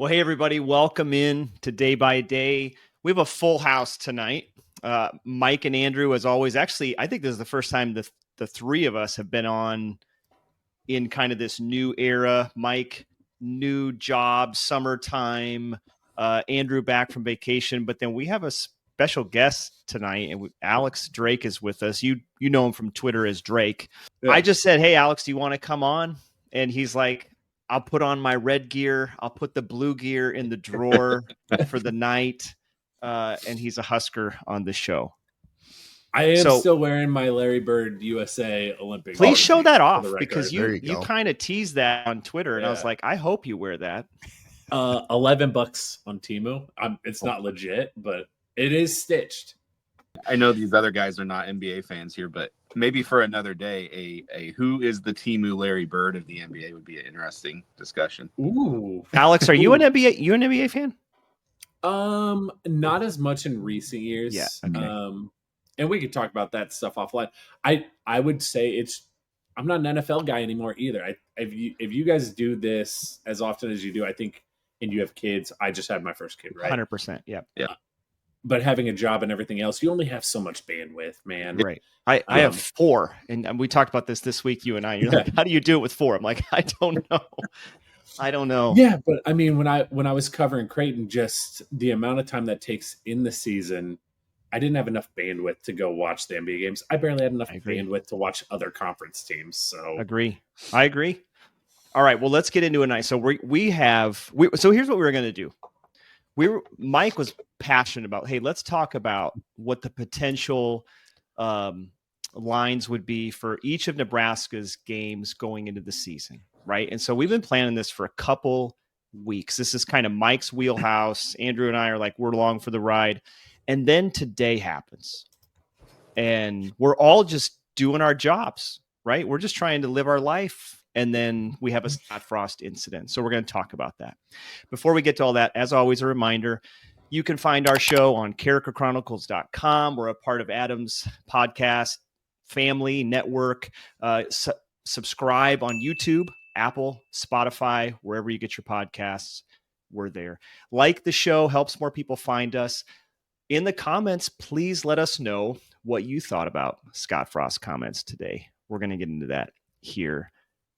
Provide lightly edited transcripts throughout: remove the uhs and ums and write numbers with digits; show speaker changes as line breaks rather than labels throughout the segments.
Well, hey, everybody. Welcome in to Day by Day. We have a full house tonight. Mike and Andrew, as always. Actually, I think this is the first time the three of us have been on in kind of this new era. Mike, new job, summertime. Andrew back from vacation. But then we have a special guest tonight, and Alex Drake is with us. You know him from Twitter as Drake. Yeah. I just said, hey, Alex, do you want to come on? And he's like, I'll put on my red gear. I'll put the blue gear in the drawer for the night. And he's a Husker on the show.
I am still wearing my Larry Bird USA Olympic.
Please show that off because you kind of teased that on Twitter. And I was like, I hope you wear that.
$11 on Temu. It's not legit, but it is stitched.
I know these other guys are not NBA fans here, but maybe for another day, a who is the Temu Larry Bird of the NBA would be an interesting discussion.
Ooh,
Alex, are you an NBA fan?
Not as much in recent years.
Yeah. Okay.
And we could talk about that stuff offline. I would say I'm not an NFL guy anymore either. If you guys do this as often as you do, I think, and you have kids, I just had my first kid, right?
100%. Yeah.
But having a job and everything else, you only have so much bandwidth, man.
Right. I have 4, and we talked about this week, you and I. You're like, how do you do it with 4? I'm like, I don't know.
Yeah, but I mean, when I was covering Creighton, just the amount of time that takes in the season, I didn't have enough bandwidth to go watch the NBA games. I barely had enough bandwidth to watch other conference teams. So
I agree. All right, well, let's get into it tonight. So so here's what we were going to do. Mike was passionate about, hey, let's talk about what the potential lines would be for each of Nebraska's games going into the season, right? And so we've been planning this for a couple weeks. This is kind of Mike's wheelhouse. Andrew and I are like, we're along for the ride. And then today happens. And we're all just doing our jobs, right? We're just trying to live our life. And then we have a Scott Frost incident. So we're going to talk about that. Before we get to all that, as always, a reminder, you can find our show on characterchronicles.com. We're a part of Adam's podcast family network. Subscribe on YouTube, Apple, Spotify, wherever you get your podcasts. We're there. Like the show, helps more people find us. In the comments, please let us know what you thought about Scott Frost's comments today. We're going to get into that here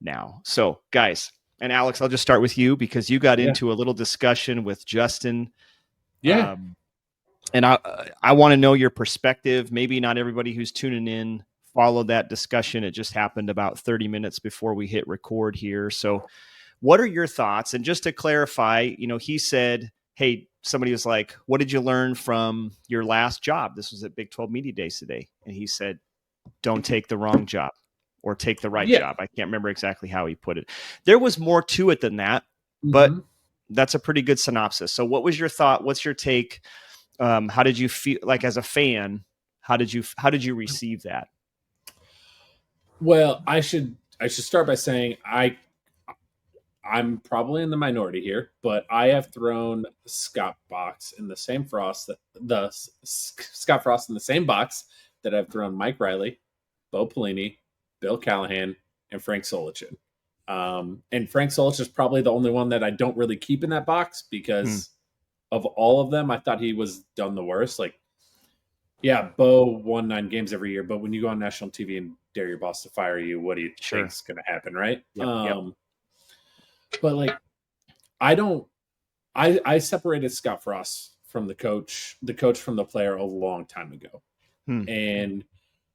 now. So, guys, and Alex, I'll just start with you because you got into a little discussion with Justin.
Yeah.
And I want to know your perspective. Maybe not everybody who's tuning in followed that discussion. It just happened about 30 minutes before we hit record here. So what are your thoughts? And just to clarify, he said, hey, somebody was like, what did you learn from your last job? This was at Big 12 Media Days today. And he said, don't take the wrong job. Or take the right job. I can't remember exactly how he put it. There was more to it than that, but that's a pretty good synopsis. So what was your thought? What's your take? How did you feel like as a fan? How did you receive that?
Well, I should start by saying I'm probably in the minority here, but I have thrown Scott Frost in the same box that I've thrown Mike Riley, Bo Pelini, Bill Callahan, and Frank Solichin. And Frank Solich is probably the only one that I don't really keep in that box because of all of them, I thought he was done the worst. Like, yeah, Bo won 9 games every year, but when you go on national TV and dare your boss to fire you, what do you think is going to happen, right?
Yep.
But like, I separated Scott Frost from the coach from the player a long time ago. And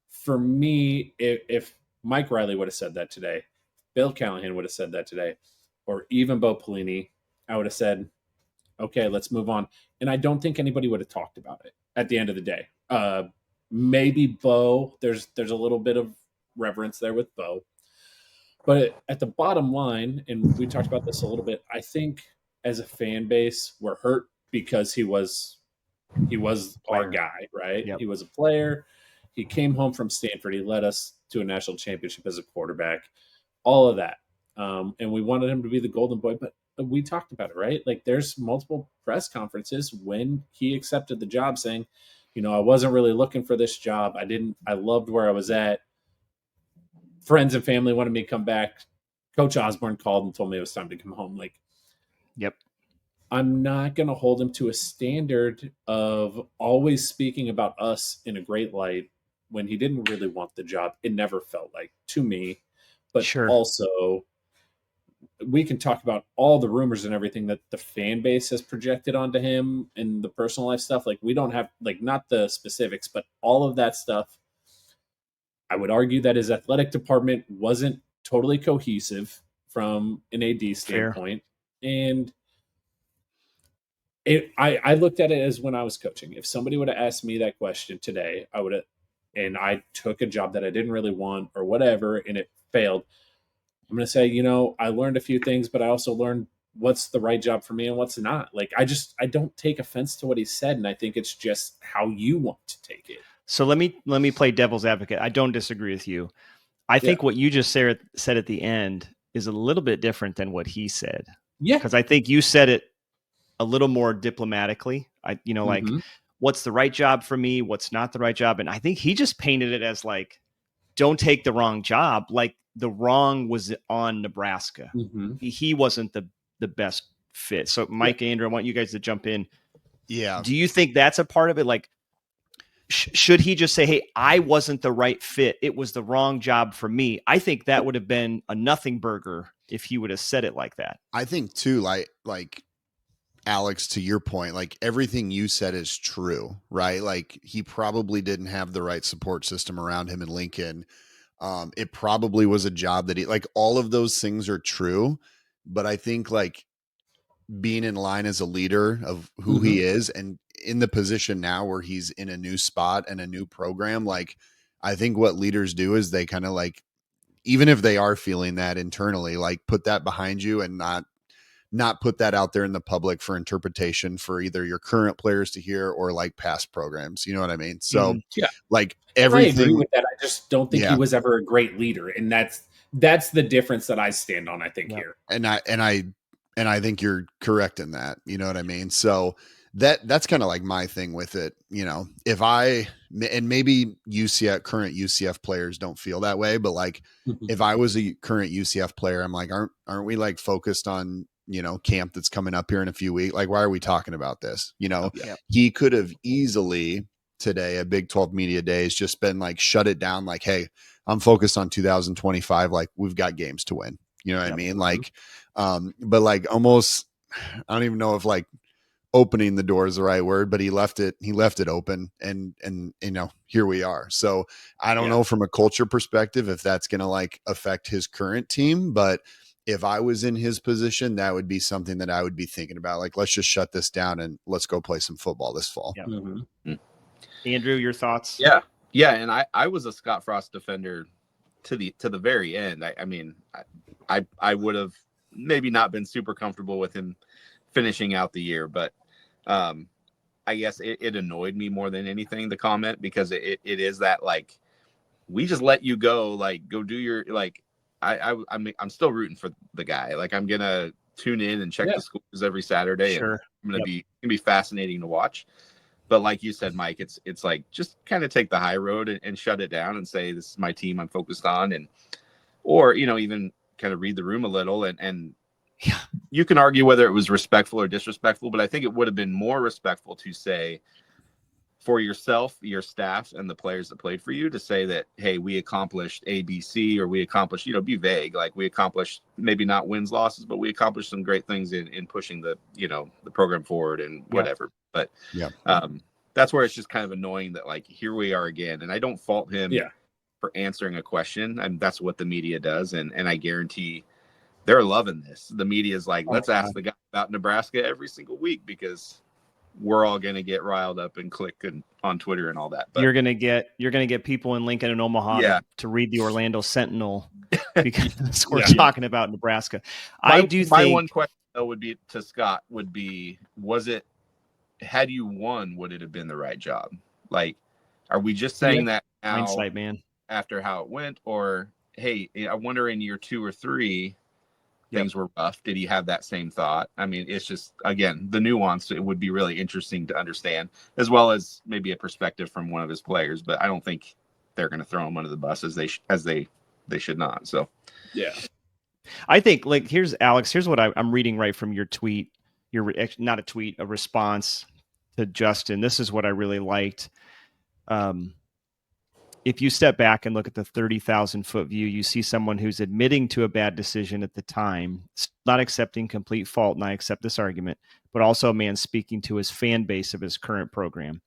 for me, if Mike Riley would have said that today, Bill Callahan would have said that today, or even Bo Pelini, I would have said, okay, let's move on. And I don't think anybody would have talked about it at the end of the day. Maybe Bo, there's a little bit of reverence there with Bo. But at the bottom line, and we talked about this a little bit, I think as a fan base, we're hurt because he was our guy, right?
Yep.
He was a player. He came home from Stanford. He led us to a national championship as a quarterback, all of that. And we wanted him to be the golden boy, but we talked about it, right? Like there's multiple press conferences when he accepted the job saying, I wasn't really looking for this job. I loved where I was at. Friends and family wanted me to come back. Coach Osborne called and told me it was time to come home. Like,
yep.
I'm not going to hold him to a standard of always speaking about us in a great light when he didn't really want the job. It never felt like to me, but
Sure.
also we can talk about all the rumors and everything that the fan base has projected onto him and the personal life stuff. Like we don't have like not the specifics, but all of that stuff. I would argue that his athletic department wasn't totally cohesive from an AD standpoint. Fair. And I looked at it as when I was coaching. If somebody would have asked me that question today, I would have, and I took a job that I didn't really want or whatever, and it failed. I'm going to say, I learned a few things, but I also learned what's the right job for me and what's not. Like, I don't take offense to what he said. And I think it's just how you want to take it.
So let me play devil's advocate. I don't disagree with you. I think what you just said at the end is a little bit different than what he said.
Yeah.
Because I think you said it a little more diplomatically. Like what's the right job for me? What's not the right job? And I think he just painted it as like, don't take the wrong job. Like the wrong was on Nebraska. He wasn't the best fit. So Mike, Andrew, I want you guys to jump in.
Yeah.
Do you think that's a part of it? Like, should he just say, hey, I wasn't the right fit. It was the wrong job for me. I think that would have been a nothing burger if he would have said it like that.
I think too, like Alex, to your point, like everything you said is true, right? Like he probably didn't have the right support system around him in Lincoln. It probably was a job that he, like, all of those things are true, but I think like being in line as a leader of who he is and in the position now where he's in a new spot and a new program, like I think what leaders do is they kind of like, even if they are feeling that internally, like put that behind you and not put that out there in the public for interpretation for either your current players to hear or like past programs. You know what I mean? So like everything.
I agree with that. I just don't think he was ever a great leader. And that's the difference that I stand on, I think here.
And I think you're correct in that. You know what I mean? So that's kind of like my thing with it. If and maybe current UCF players don't feel that way, but like if I was a current UCF player, I'm like, aren't we like focused on, camp that's coming up here in a few weeks? Like, why are we talking about this? He could have easily today at Big 12 Media Days just been like, shut it down. Like, hey, I'm focused on 2025. Like we've got games to win. You know what I mean? Like, but like almost, I don't even know if like opening the door is the right word, but he left it open and here we are. So I don't know from a culture perspective if that's going to like affect his current team, but if I was in his position, that would be something that I would be thinking about. Like, let's just shut this down and let's go play some football this fall.
Andrew, your thoughts?
Yeah. And I was a Scott Frost defender to the very end. I mean, I would have maybe not been super comfortable with him finishing out the year, but I guess it annoyed me more than anything, the comment, because it is that like, we just let you go, like go do your, like, I'm still rooting for the guy. Like I'm going to tune in and check the scores every Saturday.
Sure.
And I'm going to be fascinating to watch. But like you said, Mike, it's like, just kind of take the high road and shut it down and say, this is my team I'm focused on. Or, even kind of read the room a little and you can argue whether it was respectful or disrespectful, but I think it would have been more respectful to say for yourself, your staff, and the players that played for you to say that, hey, we accomplished A, B, C, or we accomplished, be vague. Like we accomplished maybe not wins, losses, but we accomplished some great things in pushing the program forward and whatever. But that's where it's just kind of annoying that like, here we are again. And I don't fault him for answering a question. And that's what the media does. And I guarantee they're loving this. The media is like, let's ask the guy about Nebraska every single week because we're all going to get riled up and click on Twitter and all that. But
you're going to get people in Lincoln and Omaha to read the Orlando Sentinel because we're talking about Nebraska.
My one question though would be to Scott was it, had you won, would it have been the right job? Like, are we just saying that now
hindsight, man,
after how it went, or, hey, I wonder in year 2 or 3, things were rough. Did he have that same thought? I mean, it's just, again, the nuance, it would be really interesting to understand, as well as maybe a perspective from one of his players, but I don't think they're going to throw him under the bus as they should not. So,
I think like, here's what I'm reading right from your tweet not a tweet, a response to Justin. This is what I really liked. If you step back and look at the 30,000-foot view, you see someone who's admitting to a bad decision at the time, not accepting complete fault, and I accept this argument, but also a man speaking to his fan base of his current program.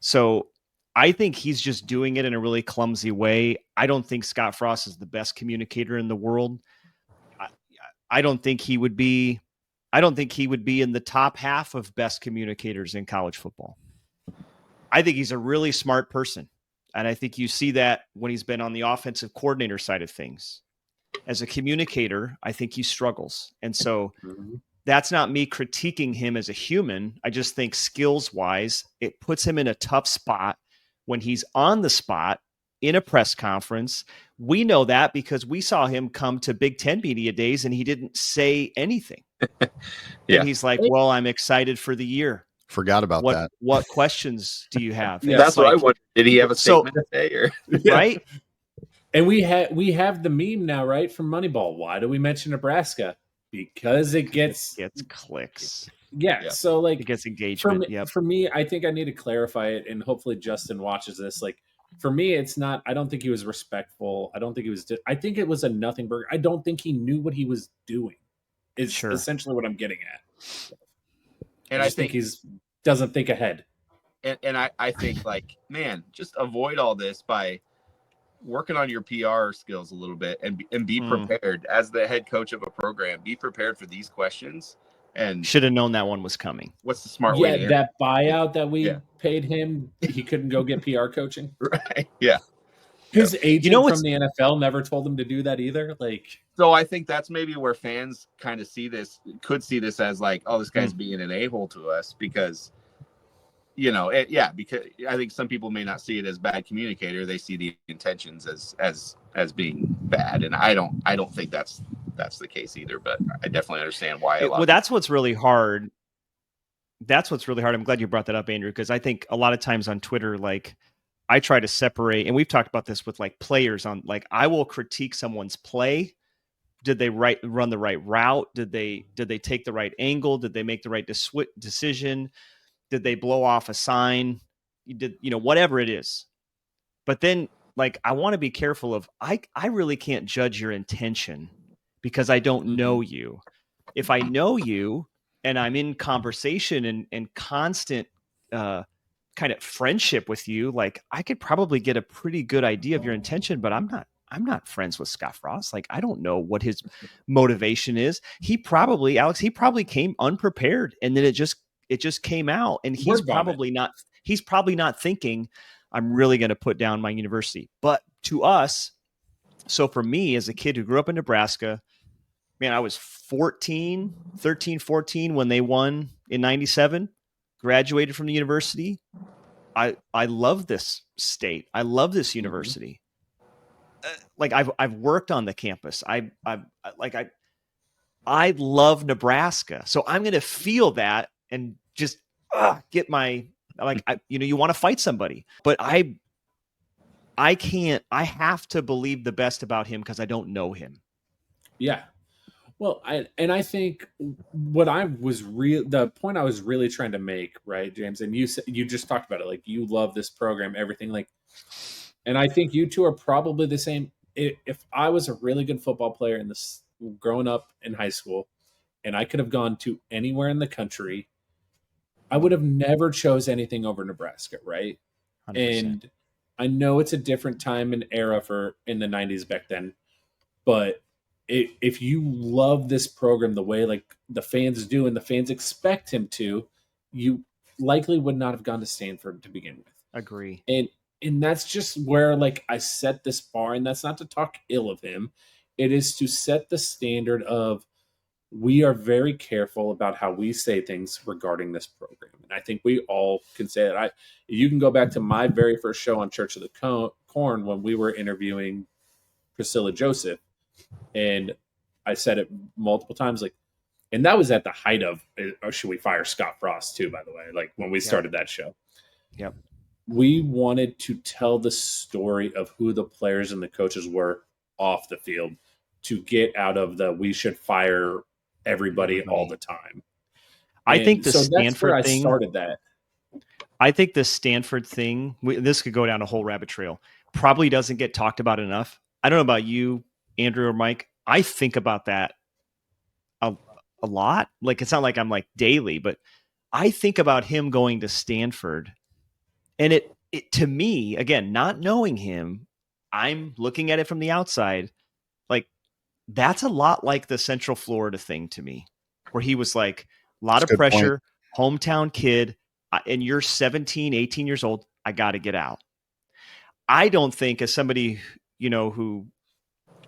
So I think he's just doing it in a really clumsy way. I don't think Scott Frost is the best communicator in the world. I don't think he would be in the top half of best communicators in college football. I think he's a really smart person. And I think you see that when he's been on the offensive coordinator side of things. As a communicator, I think he struggles. And so that's not me critiquing him as a human. I just think skills-wise, it puts him in a tough spot when he's on the spot in a press conference. We know that because we saw him come to Big Ten media days and he didn't say anything.
Yeah.
And he's like, well, I'm excited for the year.
Forgot about that.
What questions do you have?
Yeah,
that's what I wonder. Did he have a statement to say? Or?
Right?
And we have the meme now, right, from Moneyball. Why do we mention Nebraska? Because it gets
clicks.
Yeah. So like
it gets engagement.
For me, I think I need to clarify it, and hopefully Justin watches this. Like for me, it's not. I don't think he was respectful. I don't think he was. I think it was a nothing burger. I don't think he knew what he was doing. Is essentially what I'm getting at. And I think he's doesn't think ahead.
And I think, like, man, just avoid all this by working on your PR skills a little bit and be prepared as the head coach of a program. Be prepared for these questions. And
should have known that one was coming.
What's the smart way?
Yeah, that buyout that we paid him, he couldn't go get PR coaching.
Right. Yeah.
His agent from the NFL never told him to do that either. Like,
so I think that's maybe where fans kind of could see this as like, oh, this guy's being an a-hole to us because, because I think some people may not see it as bad communicator. They see the intentions as being bad. And I don't think that's the case either, but I definitely understand why.
That's what's really hard. I'm glad you brought that up, Andrew, because I think a lot of times on Twitter, like, I try to separate, and we've talked about this with like players on, like, I will critique someone's play. Did they run the right route? Did they take the right angle? Did they make the right decision? Did they blow off a sign? Whatever it is. But then, like, I want to be careful of, I really can't judge your intention because I don't know you. If I know you and I'm in conversation and constant, kind of friendship with you, like, I could probably get a pretty good idea of your intention, but I'm not friends with Scott Frost. Like, I don't know what his motivation is. Alex, he probably came unprepared and then it just came out, and he's probably not thinking I'm really going to put down my university. But to us, so for me as a kid who grew up in Nebraska, man, I was 13, 14 when they won in 97. Graduated from the university. I love this state. I love this university. Like, I've worked on the campus. I love Nebraska. So I'm going to feel that and just get my, like, you want to fight somebody, but I can't. I have to believe the best about him because I don't know him.
Yeah. Well, I think the point I was really trying to make, right, James, and you just talked about it, like, you love this program, everything, like, and I think you two are probably the same. If I was a really good football player in this growing up in high school, and I could have gone to anywhere in the country, I would have never chose anything over Nebraska, right? 100%. And I know it's a different time and era in the 90s back then, but if you love this program the way, like, the fans do and the fans expect him to, you likely would not have gone to Stanford to begin with.
Agree.
And that's just where, like, I set this bar, and that's not to talk ill of him. It is to set the standard of, we are very careful about how we say things regarding this program. And I think we all can say that. You can go back to my very first show on Church of the Corn when we were interviewing Priscilla Joseph. And I said it multiple times, like, and that was at the height of, or should we fire Scott Frost too, by the way, like, when we started that show.
Yep.
We wanted to tell the story of who the players and the coaches were off the field to get out of we should fire everybody all the time.
I think the
so that's where I
Stanford thing.
started that.
I think the Stanford thing. This could go down a whole rabbit trail. Probably doesn't get talked about enough. I don't know about you, Andrew or Mike. I think about that a lot. Like it's not like I'm like daily, but I think about him going to Stanford, and it to me again, not knowing him, I'm looking at it from the outside. Like that's a lot like the Central Florida thing to me, where he was like a lot
That's
of
a good point.
pressure, hometown kid, and you're 17, 18 years old. I got to get out. I don't think as somebody, who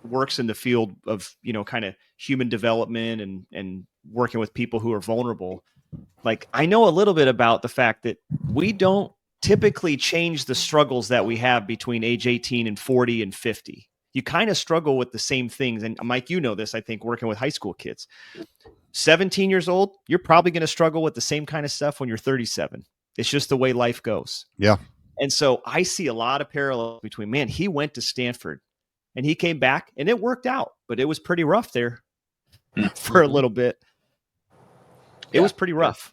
works in the field of, kind of human development and working with people who are vulnerable, like I know a little bit about the fact that we don't typically change the struggles that we have between age 18 and 40 and 50. You kind of struggle with the same things. And Mike, you know this, I think, working with high school kids. 17 years old, you're probably going to struggle with the same kind of stuff when you're 37. It's just the way life goes.
Yeah.
And so I see a lot of parallels between, man, he went to Stanford and he came back and it worked out, but it was pretty rough there for a little bit. It was pretty rough.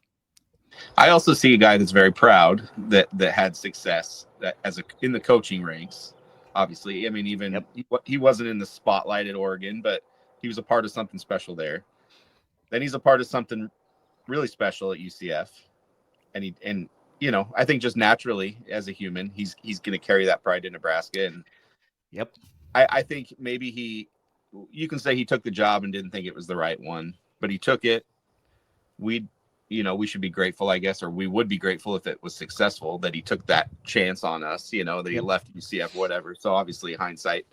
I also see a guy that's very proud that had success that in the coaching ranks. Obviously, I mean, even he wasn't in the spotlight at Oregon, but he was a part of something special there. Then he's a part of something really special at UCF, and I think just naturally as a human, he's going to carry that pride to Nebraska. And I think maybe you can say he took the job and didn't think it was the right one, but he took it. We should be grateful, I guess, or we would be grateful if it was successful that he took that chance on us, that he left UCF, whatever. So obviously hindsight.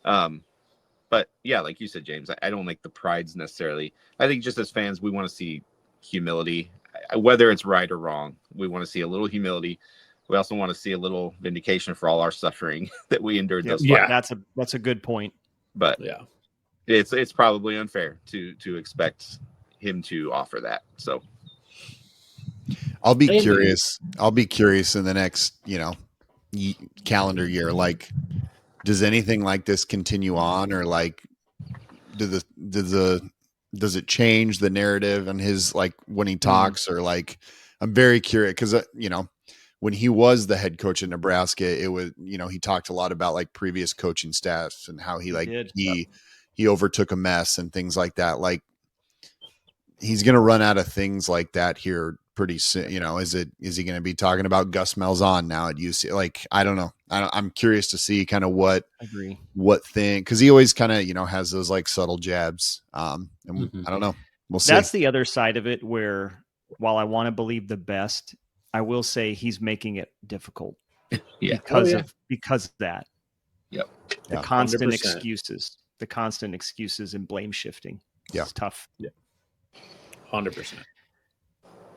But yeah, like you said, James, I don't think the pride's necessarily, I think just as fans, we want to see humility, whether it's right or wrong. We want to see a little humility. We also want to see a little vindication for all our suffering that we endured thus far.
Yeah, that's a good point.
But yeah, it's probably unfair to expect him to offer that. So
I'll be curious. I'll be curious in the next, calendar year. Like, does anything like this continue on, or like, does it change the narrative and his, like, when he talks, or like, I'm very curious because when he was the head coach in Nebraska, it was, he talked a lot about like previous coaching staffs and how he overtook a mess and things like that. Like, he's going to run out of things like that here pretty soon. Is he going to be talking about Gus Malzahn now at UC? Like, I don't know. I'm curious to see kind of what thing, cause he always kind of, has those like subtle jabs. And I don't know. We'll see.
That's the other side of it, where while I want to believe the best, I will say he's making it difficult because of that.
Yep.
The constant excuses and blame shifting.
Yeah.
It's tough.
Yeah. 100%.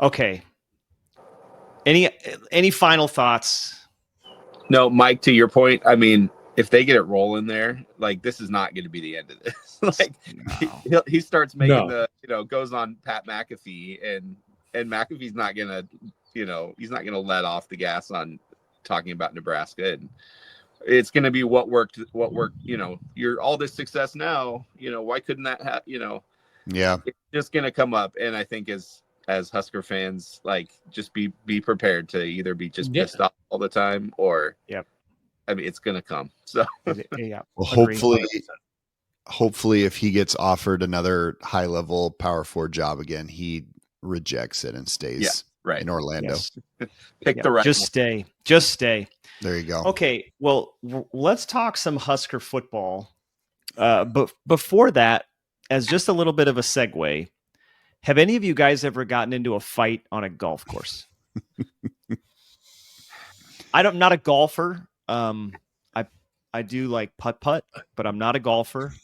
Okay. Any final thoughts?
No, Mike, to your point, I mean, if they get it rolling there, like, this is not going to be the end of this. Like, he starts making goes on Pat McAfee, and McAfee's not going to, he's not going to let off the gas on talking about Nebraska. And it's going to be what worked, you're all this success now, why couldn't that have,
Yeah,
it's just going to come up. And I think as Husker fans, like, just be prepared to either be just pissed off all the time, or I mean, it's going to come. So
well, hopefully if he gets offered another high level Power 4 job again, he rejects it and stays in Orlando.
Yes.
Pick the right
just
one.
stay.
There you go.
Okay, well, let's talk some Husker football. But before that, as just a little bit of a segue, have any of you guys ever gotten into a fight on a golf course? I'm not a golfer. I do like putt, but I'm not a golfer.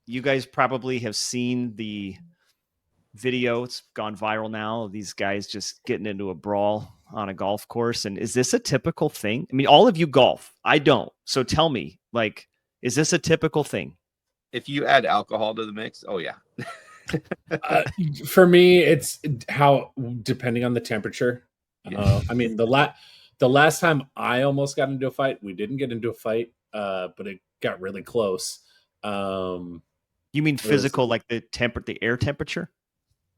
You guys probably have seen the video. It's gone viral now. These guys just getting into a brawl on a golf course. And is this a typical thing? I mean, all of you golf. I don't. So tell me, like, is this a typical thing?
If you add alcohol to the mix, oh yeah.
For me, it's how, depending on the temperature. I mean, the last time I almost got into a fight, we didn't get into a fight, but it got really close.
You mean physical, like the air temperature?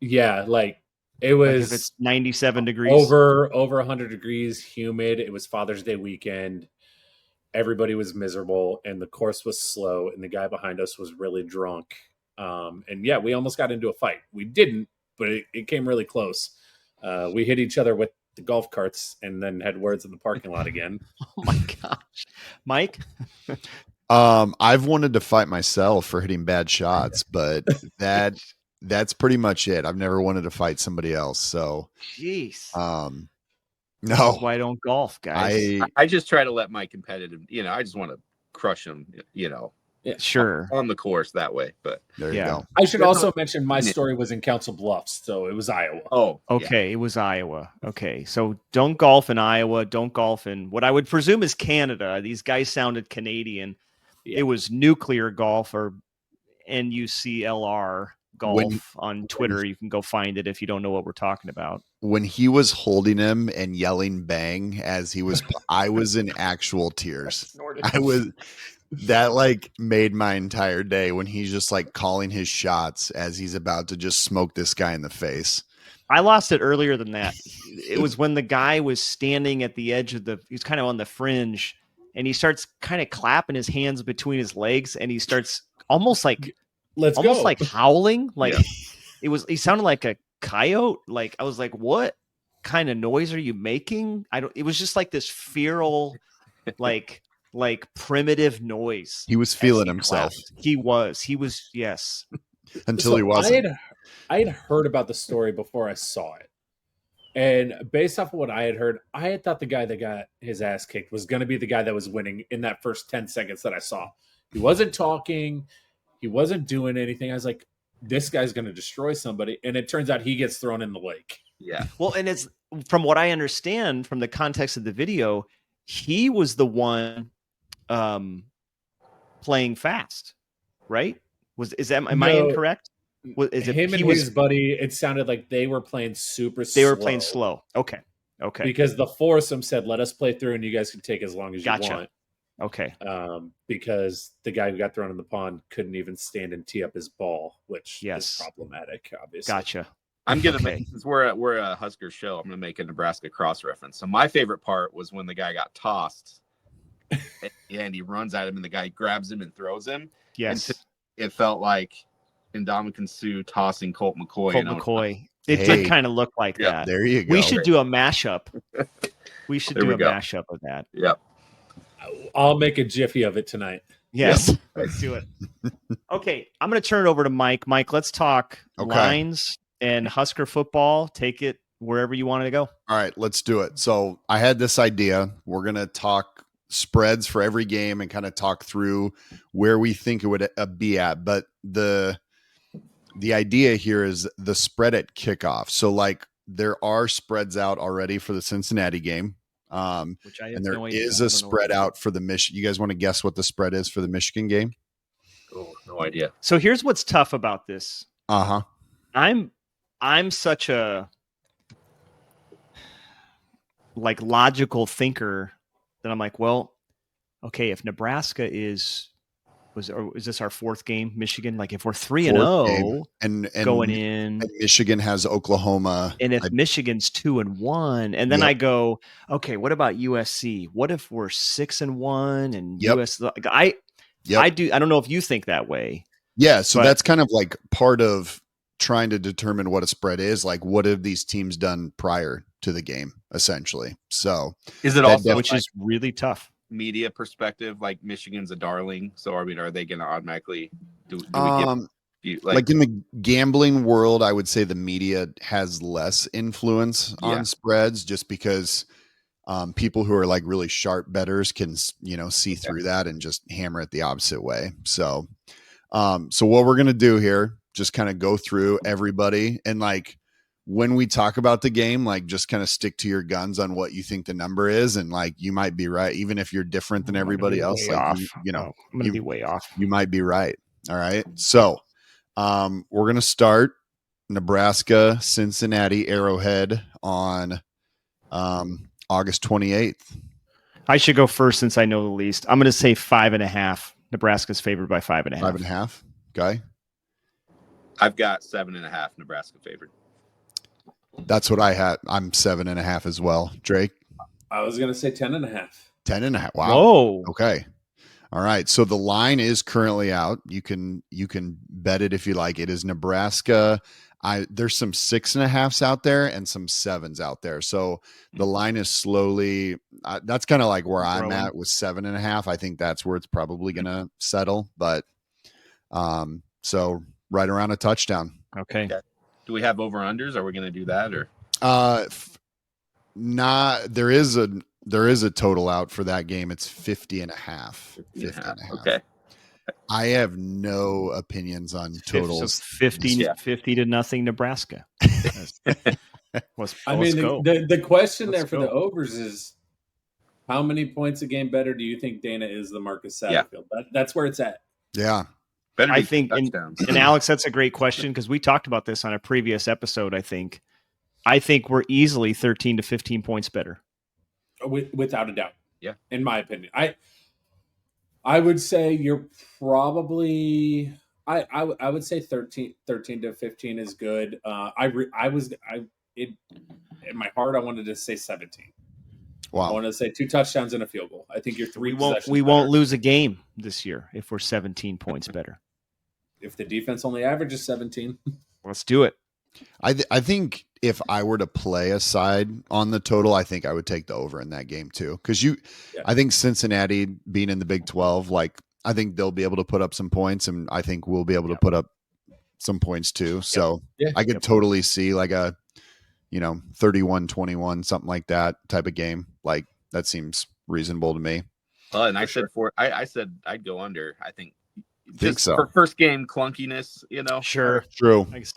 Yeah, like It was
Like if it's 97 degrees.
over 100 degrees, humid. It was Father's Day weekend. Everybody was miserable, and the course was slow, and the guy behind us was really drunk. And yeah, we almost got into a fight. We didn't, but it came really close. We hit each other with the golf carts and then had words in the parking lot again.
Oh my gosh. Mike?
I've wanted to fight myself for hitting bad shots, but that's pretty much it. I've never wanted to fight somebody else. So,
jeez.
No,
that's why I don't golf, guys.
I just try to let my competitive, I just want to crush them,
sure,
on the course that way. But
there you go.
I should also mention my story was in Council Bluffs, so it was Iowa.
Oh,
okay. Yeah. It was Iowa. Okay. So don't golf in Iowa. Don't golf in what I would presume is Canada. These guys sounded Canadian. Yeah. It was nuclear golf or NUCLR golf on Twitter. You can go find it if you don't know what we're talking about.
When he was holding him and yelling bang as he was, I was in actual tears. That like made my entire day when he's just like calling his shots as he's about to just smoke this guy in the face.
I lost it earlier than that. It was when the guy was standing at the edge of he's kind of on the fringe and he starts kind of clapping his hands between his legs and he starts almost like howling. Like he sounded like a coyote. Like I was like, what kind of noise are you making? It was just like this feral, like primitive noise.
He was feeling himself.
He was, yes.
Until he wasn't.
I had heard about the story before I saw it. And based off of what I had heard, I had thought the guy that got his ass kicked was going to be the guy that was winning in that first 10 seconds that I saw. He wasn't talking. He wasn't doing anything. I was like, this guy's going to destroy somebody. And it turns out he gets thrown in the lake.
Yeah.
Well, and it's from what I understand from the context of the video, he was the one playing fast, right? Am I incorrect?
Him and his buddy, it sounded like they were playing super slow.
They were playing slow. Okay.
Because the foursome said, let us play through and you guys can take as long as you want.
Okay.
Because the guy who got thrown in the pond couldn't even stand and tee up his ball, which is problematic, obviously.
Gotcha.
I'm going to make, since we're a Husker show, I'm going to make a Nebraska cross reference. So my favorite part was when the guy got tossed and he runs at him and the guy grabs him and throws him.
Yes.
And it felt like Ndamukong Suh tossing Colt McCoy.
It did kind of look like that.
There you go.
We should do a mashup. We should do a mashup of that.
Yep.
I'll make a jiffy of it tonight.
Yes. Yep. Let's do it. Okay. I'm going to turn it over to Mike. Mike, let's talk lines and Husker football. Take it wherever you wanted to go.
All right, let's do it. So I had this idea. We're going to talk spreads for every game and kind of talk through where we think it would be at. But the idea here is the spread at kickoff. So like there are spreads out already for the Cincinnati game.
Which I
and there is a spread out for the Michigan. You guys want to guess what the spread is for the Michigan game?
Oh, no idea.
So here's what's tough about this. I'm such a like logical thinker that I'm like, well, okay, if Nebraska is this our fourth game, Michigan? Like if we're 3-0 and going in,
and Michigan has Oklahoma,
and if Michigan's 2-1, and then I go, okay, what about USC? What if we're 6-1 and USC? Like I don't know if you think that way.
Yeah, so that's kind of like part of trying to determine what a spread is. Like, what have these teams done prior to the game, essentially? So
is it also
which is really tough.
Media perspective, like Michigan's a darling, so I mean, are they going to automatically do we give
like in the gambling world? I would say the media has less influence on spreads, just because people who are like really sharp bettors can see through that and just hammer it the opposite way. So so what we're gonna do here, just kind of go through everybody, and like when we talk about the game, like just kind of stick to your guns on what you think the number is. And like, you might be right. Even if you're different than everybody else, like,
I'm going to be way off.
You might be right. All right. So we're going to start Nebraska, Cincinnati, Arrowhead on August 28th.
I should go first since I know the least. I'm going to say 5.5. Nebraska's favored by 5.5.
5.5. Guy?
I've got 7.5. Nebraska favored.
That's what I had. I'm 7.5 as well. Drake?
I was going to say 10.5.
10.5. Wow.
Whoa.
Okay. All right. So the line is currently out. You can bet it if you like. It is Nebraska. There's some 6.5s out there and some 7s out there. So the line is slowly. That's kind of like where I'm at with 7.5. I think that's where it's probably going to settle. But so right around a touchdown.
Okay.
Do we have over unders? Are we going to do that or?
There is a total out for that game. It's 50.5. 50.5.
Okay.
I have no opinions on totals.
50 to nothing Nebraska. Let's go.
The question there for the overs is how many points a game better do you think Dana is the Marcus Satterfield? That's where it's at.
Yeah.
I think, and Alex, that's a great question because we talked about this on a previous episode. I think we're easily 13 to 15 points better.
Without a doubt.
Yeah.
In my opinion. I would say you're probably I would say 13 to 15 is good. In my heart I wanted to say 17.
Wow.
I wanted to say 2 touchdowns and a field goal. I think you're 3 possessions.
We won't lose a game this year if we're 17 points better.
If the defense only averages 17.
Let's do it.
I think if I were to play a side on the total, I think I would take the over in that game too. Because I think Cincinnati being in the Big 12, like I think they'll be able to put up some points, and I think we'll be able to put up some points too. So I could totally see like a 31-21, something like that type of game. Like that seems reasonable to me.
Well, and I said I'd go under. I think
so.
For first game clunkiness,
Sure.
True.
Always,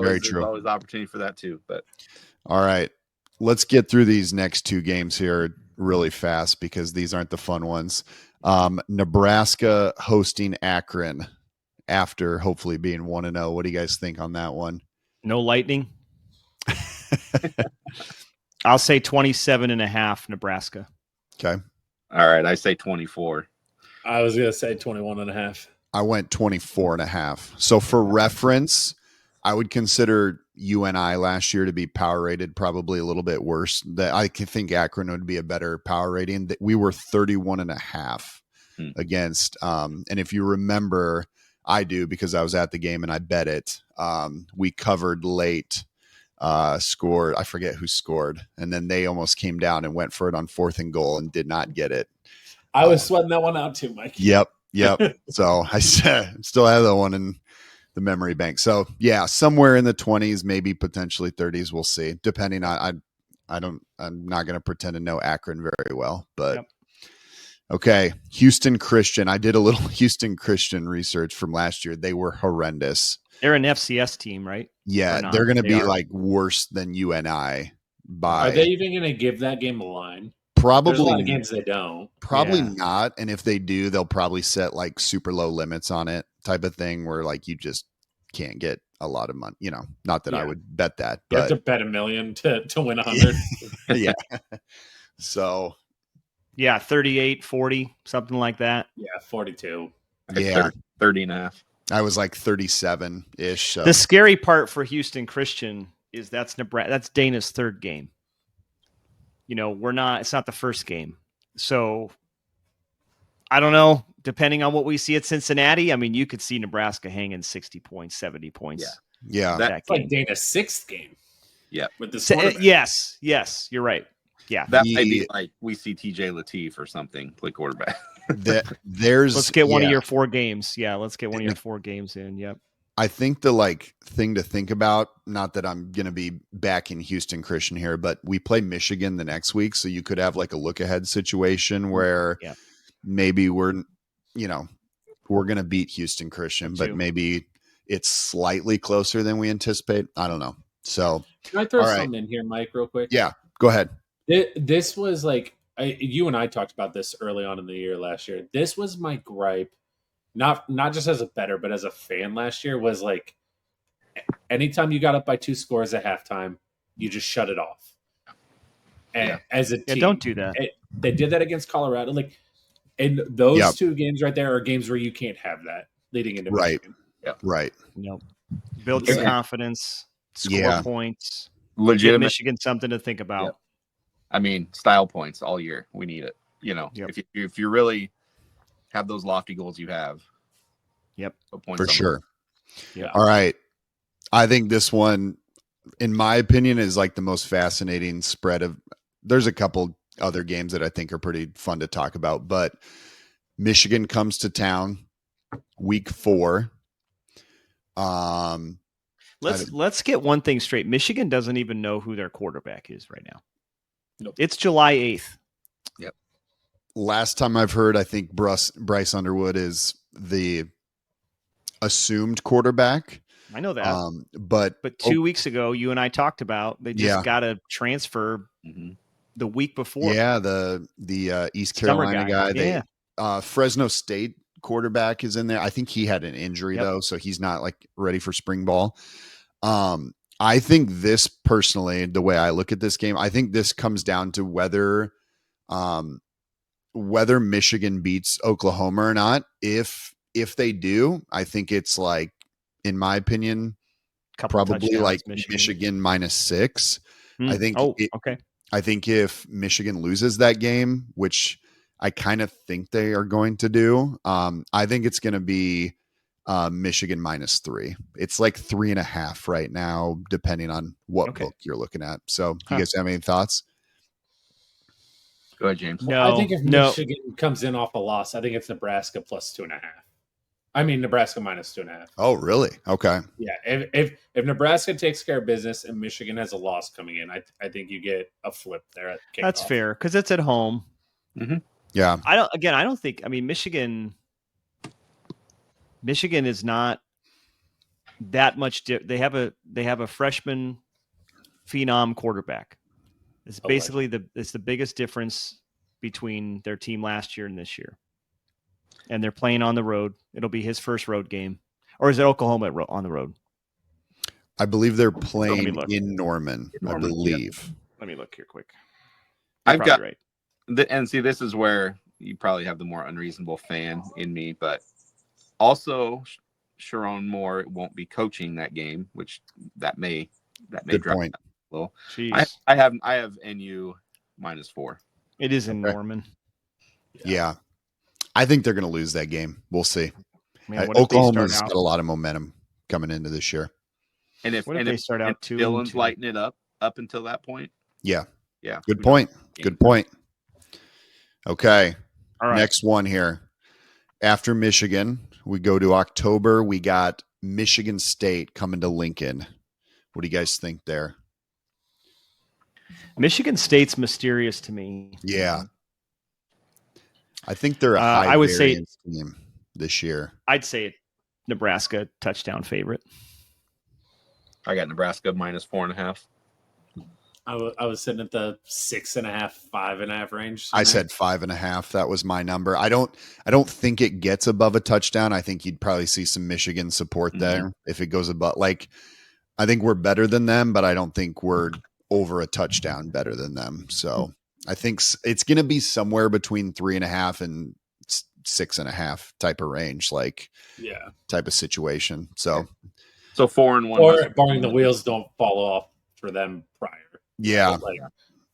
Very true.
Always opportunity for that too. But
all right, let's get through these next 2 games here really fast because these aren't the fun ones. Nebraska hosting Akron after hopefully being 1-0. What do you guys think on that one?
No lightning. I'll say 27.5 Nebraska.
Okay.
All right. I say 24.
I was going to say 21.5.
I went 24.5. So for reference, I would consider UNI last year to be power rated probably a little bit worse. That I think Akron would be a better power rating. That we were 31.5 against. And if you remember, I do because I was at the game and I bet it. We covered late, scored. I forget who scored, and then they almost came down and went for it on 4th and goal and did not get it.
I was sweating that one out too, Mike.
Yep. So I still have that one in the memory bank. So yeah, somewhere in the 20s, maybe potentially 30s. We'll see. Depending on, I'm not going to pretend to know Akron very well, but okay. Houston Christian. I did a little Houston Christian research from last year. They were horrendous.
They're an FCS team, right?
Yeah. They're going to be like worse than UNI by.
Are they even going to give that game a line?
Probably.
There's a lot of games they don't.
Probably not. And if they do, they'll probably set like super low limits on it type of thing where like you just can't get a lot of money. Not that I would bet that.
You have to bet $1 million to win 100.
Yeah. So.
Yeah, 38, 40, something like that.
Yeah, 42.
Yeah.
30.5.
I was like 37-ish. So.
The scary part for Houston Christian is that's Nebraska. That's Dana's 3rd game. It's not the first game. So I don't know. Depending on what we see at Cincinnati, I mean, you could see Nebraska hanging 60 points, 70 points.
Yeah.
That's like Dana's 6th game.
Yeah.
With the
Yes, you're right. Yeah.
That might be like we see TJ Lateef or something play quarterback.
Let's get one of your 4 games. Yeah, let's get one of your 4 games in. Yep.
I think the thing to think about, not that I'm going to be back in Houston Christian here, but we play Michigan the next week. So you could have like a look ahead situation where maybe we're going to beat Houston Christian, but maybe it's slightly closer than we anticipate. I don't know. So
can I throw something in here, Mike, real quick?
Yeah, go ahead.
This was like, you and I talked about this early on in the year last year. This was my gripe. Not just as a bettor, but as a fan last year was like anytime you got up by 2 scores at halftime, you just shut it off. And as a team,
don't do that.
They did that against Colorado. Like, and those 2 games right there are games where you can't have that leading into
right.
Michigan.
Right.
Build your confidence, score points.
Legitimate.
Michigan something to think about.
Yep. I mean, style points all year. We need it.
Yep.
If you really have those lofty goals you have.
Yep.
For sure.
Yeah.
All right. I think this one, in my opinion, is like the most fascinating spread of. There's a couple other games that I think are pretty fun to talk about, but Michigan comes to town week 4.
Let's get one thing straight. Michigan doesn't even know who their quarterback is right now.
Nope.
It's July 8th.
Yep.
Last time I've heard, I think Bryce Underwood is the assumed quarterback.
I know that.
But
2 weeks ago, you and I talked about they just got a transfer the week before.
Yeah, the East Carolina guy. Fresno State quarterback is in there. I think he had an injury though, so he's not like ready for spring ball. I think this personally, the way I look at this game, I think this comes down to whether Michigan beats Oklahoma or not. If they do, I think it's like, in my opinion, probably like Michigan -6. I think.
Okay.
I think if Michigan loses that game, which I kind of think they are going to do, I think it's going to be Michigan -3. It's like 3.5 right now, depending on what book you're looking at. So, you guys have any thoughts?
Go ahead, James.
No, I think if Michigan comes in off a loss, I think it's Nebraska +2.5. I mean, Nebraska -2.5.
Oh, really? Okay.
Yeah. If Nebraska takes care of business and Michigan has a loss coming in, I think you get a flip there at kickoff.
That's fair because it's at home.
Mm-hmm.
Yeah.
I don't think. I mean, Michigan is not that much. They have a freshman phenom quarterback. It's basically it's the biggest difference between their team last year and this year. And they're playing on the road. It'll be his first road game. Or is it Oklahoma on the road?
I believe they're playing in Norman, I believe.
Yeah. Let me look here quick.
I've got right. And see, this is where you probably have the more unreasonable fan in me, but also Sharon Moore won't be coaching that game, which that may
Good
drop
point.
a little.
Jeez.
I have NU -4.
It is in Norman.
Yeah. I think they're going to lose that game. We'll see.
Man,
Oklahoma's got a lot of momentum coming into this year.
And if they start out Dylan's lighting it up until that point.
Yeah.
Yeah.
Good point. Good point. Okay. All right. Next one here. After Michigan, we go to October. We got Michigan State coming to Lincoln. What do you guys think there?
Michigan State's mysterious to me.
Yeah. I think they're a high variance team this year.
I'd say Nebraska touchdown favorite.
I got Nebraska -4.5.
I was sitting at the 6.5, 5.5 range.
I said 5.5. That was my number. I don't think it gets above a touchdown. I think you'd probably see some Michigan support there if it goes above. Like, I think we're better than them, but I don't think we're over a touchdown better than them. So I think it's going to be somewhere between 3.5 and 6.5 type of range, type of situation. So
4-1,
or barring the wheels don't fall off for them prior.
Yeah,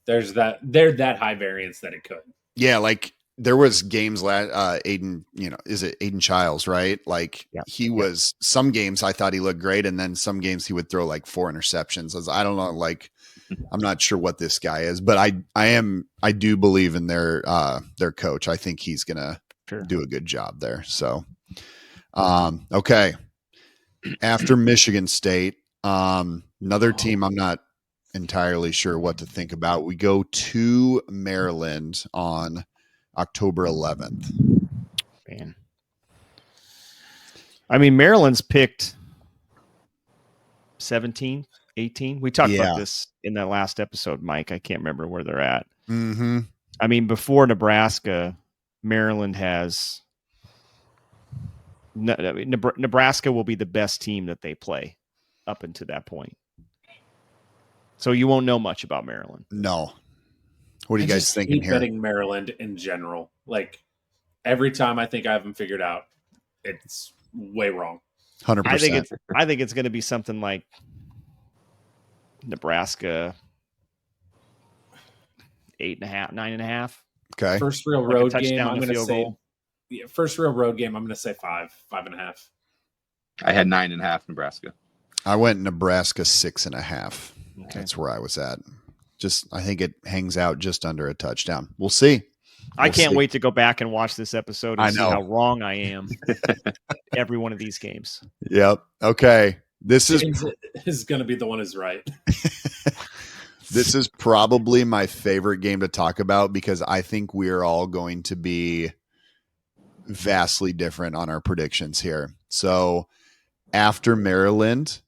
they're that high variance that it could.
Yeah, like there was games Aiden, is it Aiden Childs, right? Like he was some games I thought he looked great, and then some games he would throw like 4 interceptions. I don't know, like I'm not sure what this guy is, but I do believe in their coach. I think he's gonna do a good job there. So okay. After Michigan State, another team I'm not entirely sure what to think about. We go to Maryland on October 11th.
Man. I mean, Maryland's picked 17, 18. We talked about this in that last episode, Mike. I can't remember where they're at.
Mm-hmm.
I mean, before Nebraska, Maryland has Nebraska will be the best team that they play up until that point. So you won't know much about Maryland.
No. What are you guys thinking here?
Betting Maryland in general. Like every time I think I have them figured out, it's way wrong.
100%.
I think it's going to be something like Nebraska 8.5, 9.5.
Okay.
First real
Like a
road game,
touchdown
I'm
to
going to
field
say.
goal.
Yeah, first real road game, I'm going to say 5.5.
I had 9.5 Nebraska.
I went Nebraska 6.5.
Okay.
That's where I was at. I think it hangs out just under a touchdown. We'll see.
I can't wait to go back and watch this episode and see
know.
how wrong I am. Every one of these games.
Yep. Okay. This
James is going to be the one who's right.
This is probably my favorite game to talk about because I think we're all going to be vastly different on our predictions here. So after Maryland,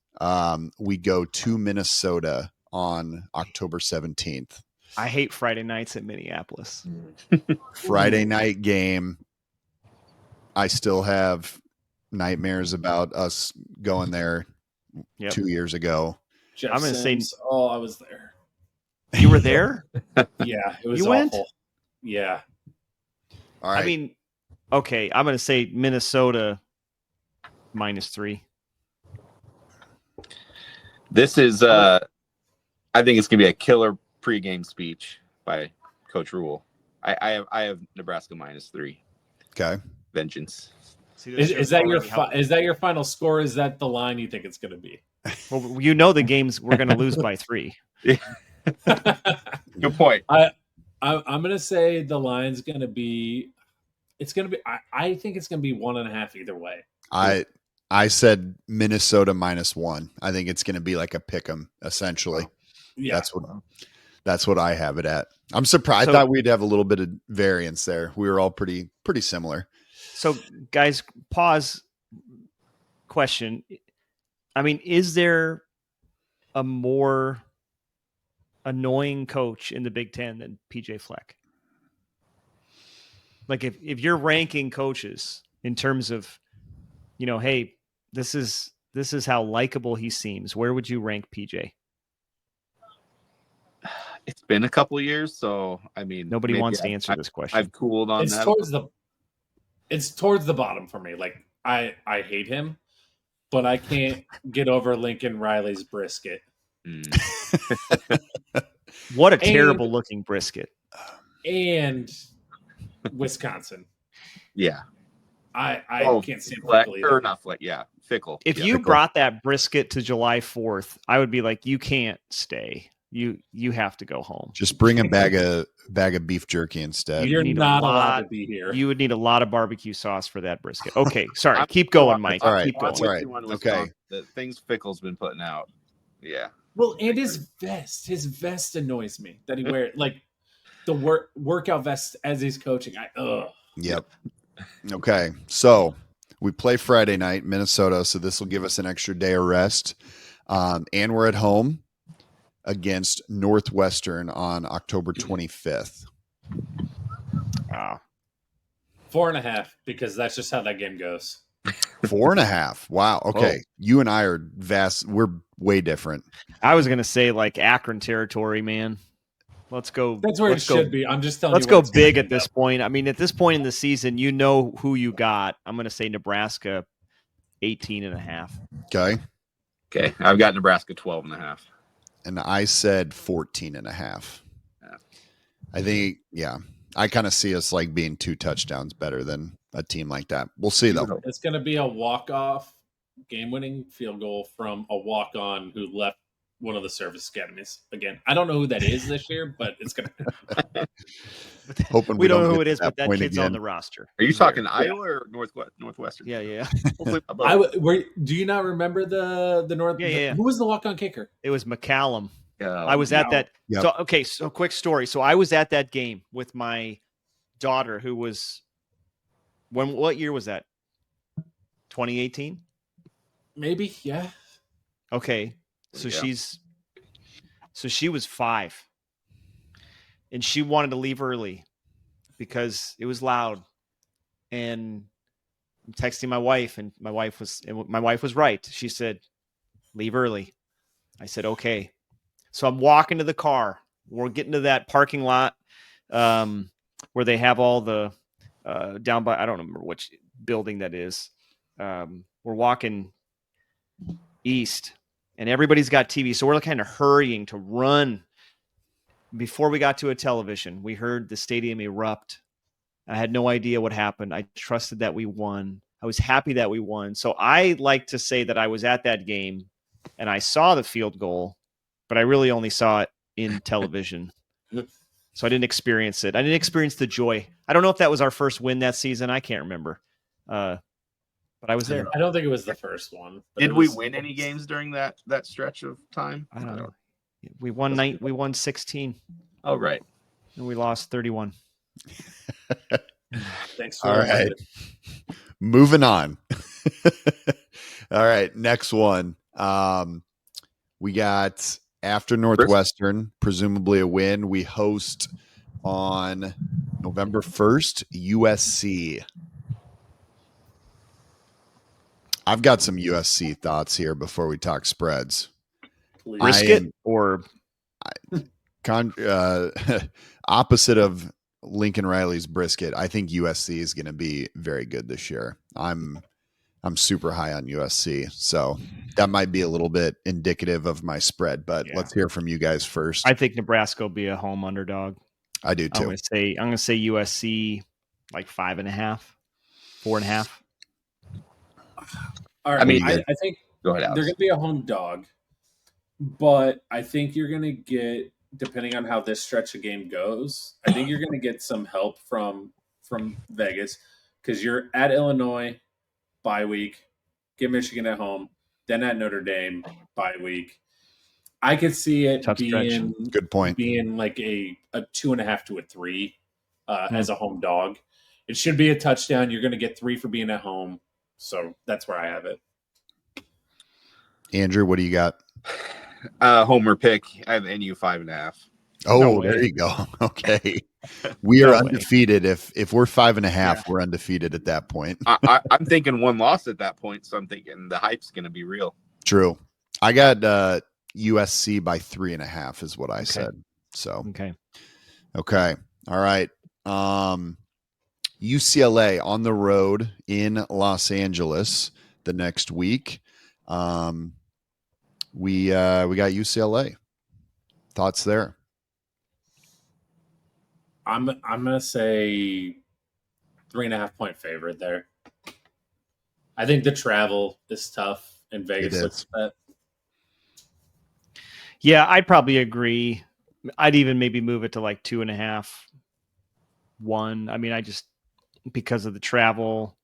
we go to Minnesota on October 17th.
I hate Friday nights in Minneapolis.
Friday night game. I still have nightmares about us going there 2 years ago.
Jeff
I'm going to say,
oh, I was there.
You were there?
Yeah, it was
You
awful.
went?
Yeah.
All right.
I mean, okay, I'm going to say Minnesota -3.
This is, I think it's going to be a killer pregame speech by Coach Rule. I have Nebraska -3.
Okay.
Vengeance.
See,
Is that your final score? Is that the line you think it's going to be?
Well, you know the games we're going to lose by 3.
Good point.
I'm going to say the line's going to be. It's going to be. I think it's going to be 1.5 either way.
I said Minnesota -1. I think it's going to be like a pick 'em essentially.
Yeah,
that's what I have it at. I'm surprised. I thought we'd have a little bit of variance there. We were all pretty similar.
So, guys, pause. Question. I mean, is there a more annoying coach in the Big Ten than PJ Fleck? Like, if you're ranking coaches in terms of, hey, this is how likable he seems, where would you rank PJ?
It's been a couple of years, so I mean,
nobody wants to answer this question.
I've cooled on that.
It's towards the bottom for me. Like I hate him, but I can't get over Lincoln Riley's brisket.
What a terrible looking brisket.
And Wisconsin.
Yeah.
I can't stand
Fleck, or not Fleck. Yeah, Fickle.
If you
Fickle.
brought that brisket to July 4th, I would be like, you can't stay. You have to go home.
Just bring a bag of beef jerky instead.
You're not allowed to be here.
You would need a lot of barbecue sauce for that brisket. Okay, sorry. Keep going, Mike.
All right.
Keep going.
All right. Okay.
The things Fickle's been putting out. Yeah.
Well, and his vest annoys me that he wears like the workout vest as he's coaching.
Yep. Okay. So we play Friday night, Minnesota. So this will give us an extra day of rest. And we're at home against Northwestern on October 25th.
Wow.
4.5, because that's just how that game goes.
4.5. Wow. Okay.
Whoa.
You and I are vast. We're way different.
I was going to say like Akron territory, man. Let's go.
That's where it should be. I'm just telling you.
Let's go big at this point. I mean, at this point in the season, you know who you got. I'm going to say Nebraska 18.5.
Okay.
Okay. I've got Nebraska 12.5.
And I said 14.5.
Yeah.
I think, I kind of see us like being 2 touchdowns better than a team like that. We'll see though.
It's going to be a walk-off game-winning field goal from a walk-on who left one of the service academies. Again, I don't know who that is this year, but it's going to
Hoping
we don't know who it is, but that kid's on the roster.
Are you talking Iowa or Northwestern?
Yeah.
Do you not remember the North?
Yeah.
Who was the walk-on kicker?
It was McCallum.
Yeah.
I was at that.
Yep.
So quick story. So I was at that game with my daughter who was what year was that? 2018?
Maybe, yeah.
Okay. So she was 5. And she wanted to leave early because it was loud. And I'm texting my wife, and my wife was right. She said, "Leave early." I said, "Okay." So I'm walking to the car. We're getting to that parking lot where they have all the down by, I don't remember which building that is. We're walking east, and everybody's got TV. So we're kind of hurrying to run. Before we got to a television, we heard the stadium erupt. I had no idea what happened. I trusted that we won. I was happy that we won. So I like to say that I was at that game and I saw the field goal, but I really only saw it in television. So I didn't experience it. I didn't experience the joy. I don't know if that was our first win that season. I can't remember. But I was there.
I don't think it was the first one.
Did we win any games during that stretch of time?
I don't know. We won 16.
Oh, right.
And we lost 31.
Thanks for
all right. Moving on. All right. Next one. We got after Northwestern, presumably a win. We host on November 1st, USC. I've got some USC thoughts here before we talk spreads.
Brisket or
opposite of Lincoln Riley's brisket. I think USC is going to be very good this year. I'm super high on USC, so that might be a little bit indicative of my spread. But let's hear from you guys first.
I think Nebraska will be a home underdog.
I do too.
I'm going to say USC like 5.5, 4.5.
All right.
I mean,
I think
go ahead, Alex.
They're going to be a home dog, but I think you're going to get, depending on how this stretch of game goes, I think you're going to get some help from Vegas because you're at Illinois bye week, get Michigan at home, then at Notre Dame bye week. I could see it being
good point,
being like a 2.5 to a 3 as a home dog. It should be a touchdown. You're going to get 3 for being at home. So that's where I have it.
Andrew, what do you got?
Homer pick. I have NU 5.5.
Oh, there you go. Okay. We are undefeated. If we're 5.5, we're undefeated at that point.
I'm thinking one loss at that point. So I'm thinking the hype's going to be real.
True. I got USC by 3.5 is what I said. So, okay. All right. UCLA on the road in Los Angeles the next week. We got UCLA. Thoughts there?
I'm gonna say 3.5 point favorite there. I think the travel is tough in Vegas looks at.
Yeah, I'd probably agree. I'd even maybe move it to like 2.5, 1. I mean, I just because of the travel.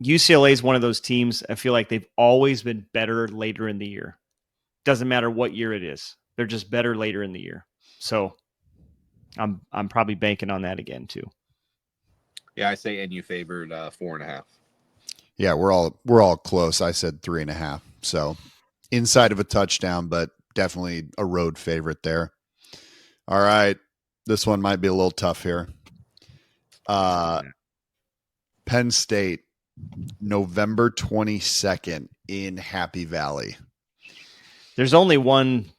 UCLA is one of those teams. I feel like they've always been better later in the year. Doesn't matter what year it is; they're just better later in the year. So, I'm probably banking on that again too.
Yeah, I say NU favored 4.5.
Yeah, we're all close. I said 3.5. So inside of a touchdown, but definitely a road favorite there. All right, this one might be a little tough here. Penn State, November 22nd in Happy Valley.
There's only one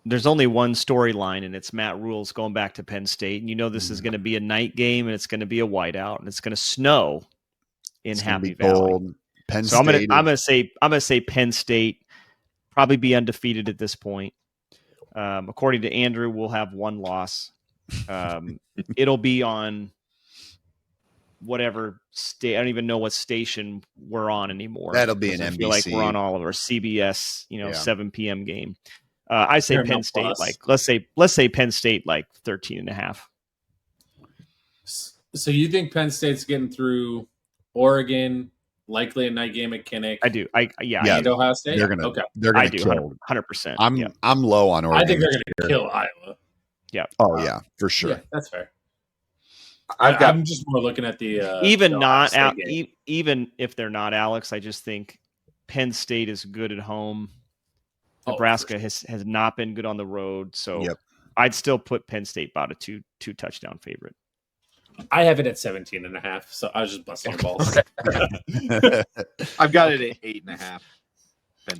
storyline, and it's Matt Rule's going back to Penn State. And you know this is going to be a night game, and it's going to be a whiteout, and it's going to snow in Happy Valley.
Penn
so
State
I'm gonna say Penn State probably be undefeated at this point. According to Andrew, we'll have one loss. It'll be on whatever state. I don't even know what station we're on anymore.
That'll be an NBC.
I feel like we're on all of our CBS, 7 p.m. game. I say Penn State, like let's say Penn State like 13.5.
So you think Penn State's getting through Oregon, likely a night game at Kinnick?
I do.
And Ohio State.
They're gonna kill
100%.
I'm low on Oregon.
I think they're gonna kill Iowa.
Yeah.
Oh yeah, for sure.
Yeah, that's fair.
I'm
just more looking at the
even if they're not, Alex. I just think Penn State is good at home. Nebraska has not been good on the road, so I'd still put Penn State about a two touchdown favorite.
I have it at 17.5, so I was just busting your balls.
I've got it at 8.5.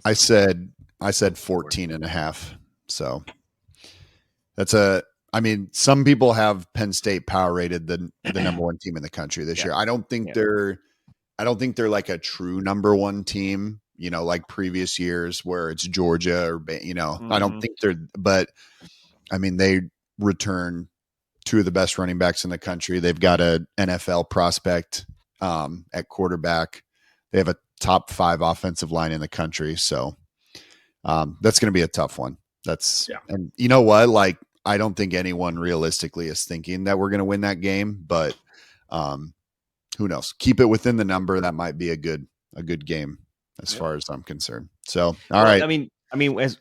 I said 14.5. So that's some people have Penn State power rated the number one team in the country this year. I don't think they're like a true number one team, like previous years where it's Georgia or, I don't think but I mean, they return two of the best running backs in the country. They've got an NFL prospect at quarterback. They have a top 5 offensive line in the country. So that's going to be a tough one. And you know what? Like, I don't think anyone realistically is thinking that we're going to win that game, but who knows? Keep it within the number. That might be a good game as far as I'm concerned. So, all right.
I mean, as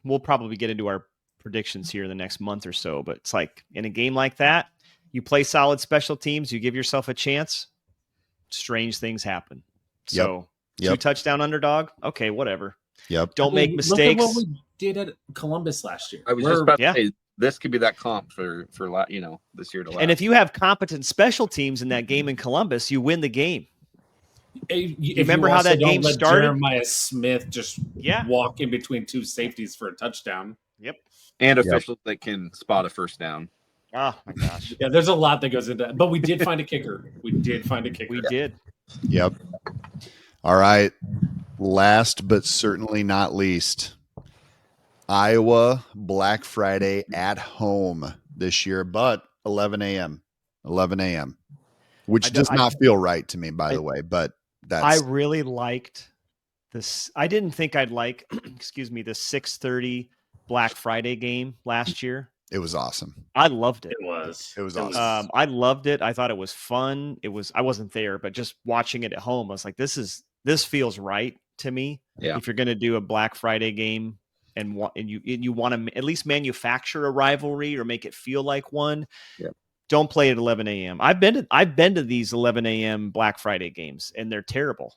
we'll probably get into our predictions here in the next month or so, but it's like in a game like that, you play solid special teams, you give yourself a chance, strange things happen. So 2 touchdown underdog. Okay, whatever.
Yep.
Don't make mistakes.
Look at what we did at Columbus last year.
I was just about to say, this could be that comp for this year to last.
And if you have competent special teams in that game in Columbus, you win the game.
If
remember how that game started?
Jeremiah Smith just walk in between 2 safeties for a touchdown.
Yep.
And officials that can spot a first down.
Oh my gosh.
Yeah, there's a lot that goes into that. But we did find a kicker. We did.
Yep. All right. Last but certainly not least, Iowa Black Friday at home this year, but 11 a.m., which does not feel right to me, by the way, but
I really liked this. I didn't think I'd like, the 6:30 Black Friday game last year.
It was awesome.
I loved it.
It was
awesome.
I loved it. I thought it was fun. I wasn't there, but just watching it at home, I was like, this feels right to me.
Yeah.
If you're going to do a Black Friday game and you want to at least manufacture a rivalry or make it feel like one, don't play at 11 a.m. I've been to these 11 a.m. Black Friday games, and they're terrible.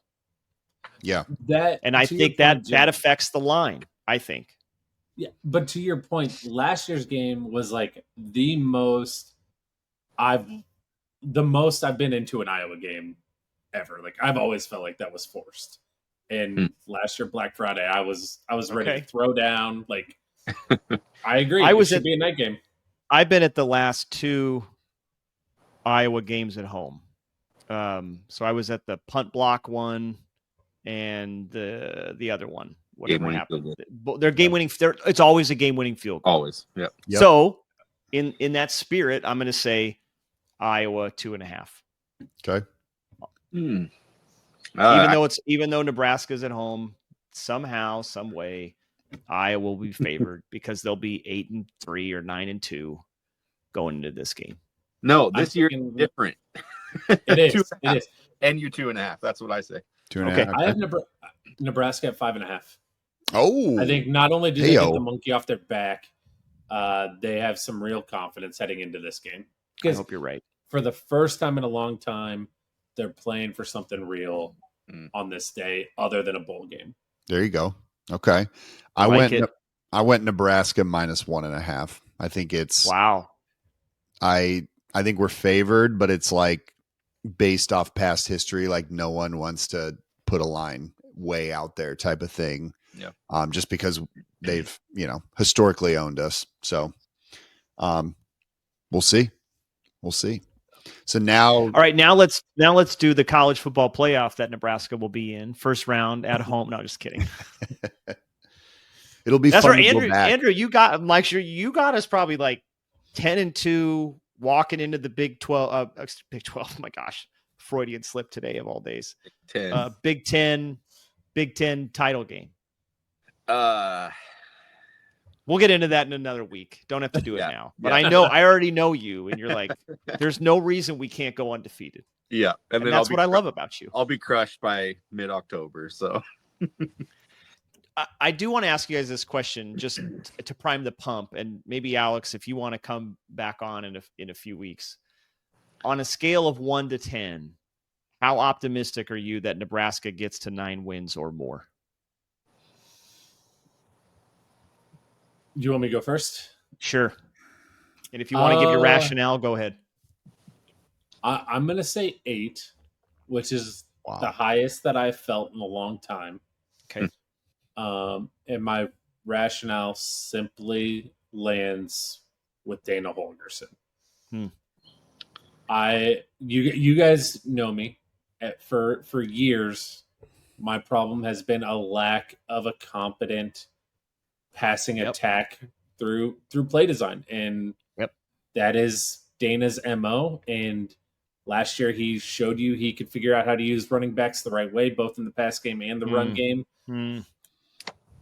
Yeah.
I think that affects the line, I think.
Yeah, but to your point, last year's game was like the most I've been into an Iowa game ever. Like, I've always felt like that was forced. And last year, Black Friday, I was ready to throw down. Like, I agree. It should be a night game.
I've been at the last 2 Iowa games at home. So I was at the punt block one and the other one. Whatever happened. They're game-winning. It's always a game-winning field goal.
Always. Yep.
So in that spirit, I'm going to say Iowa 2.5.
Okay.
Even though Nebraska's at home, somehow, some way, Iowa will be favored because they'll be 8-3 or 9-2 going into this game.
No, this year is different.
It is. It is.
And you 2.5. That's what I say.
2.5.
I have Nebraska at 5.5.
Oh,
I think not only do they get the monkey off their back, they have some real confidence heading into this game.
I hope you're right.
For the first time in a long time, they're playing for something real on this day, other than a bowl game.
There you go. Okay, I went Nebraska -1.5. I think it's
wow.
I think we're favored, but it's like based off past history. Like, no one wants to put a line way out there type of thing.
Yeah.
Just because they've, historically owned us. So, we'll see. So now,
all right, now let's do the college football playoff that Nebraska will be in, first round at home. No, just kidding.
It'll be
that's
fun
right.
to go back.
Andrew, you got us probably like 10-2 walking into the Big 12. Big 12. Oh my gosh, Freudian slip today of all days. Big 10 title game. We'll get into that in another week. Don't have to do it now. But I already know you, and you're like, there's no reason we can't go undefeated.
Yeah.
And then that's what I love about you.
I'll be crushed by mid-October. So
I do want to ask you guys this question just to prime the pump. And maybe Alex, if you want to come back on in a few weeks, on a scale of 1 to 10, how optimistic are you that Nebraska gets to 9 wins or more?
Do you want me to go first?
Sure. And if you want to give your rationale, go ahead.
I'm going to say 8, which is the highest that I've felt in a long time.
Okay.
And my rationale simply lands with Dana Holgerson. You guys know me for years. My problem has been a lack of a competent passing attack through play design, and that is Dana's MO. And last year he showed you he could figure out how to use running backs the right way, both in the pass game and the run game.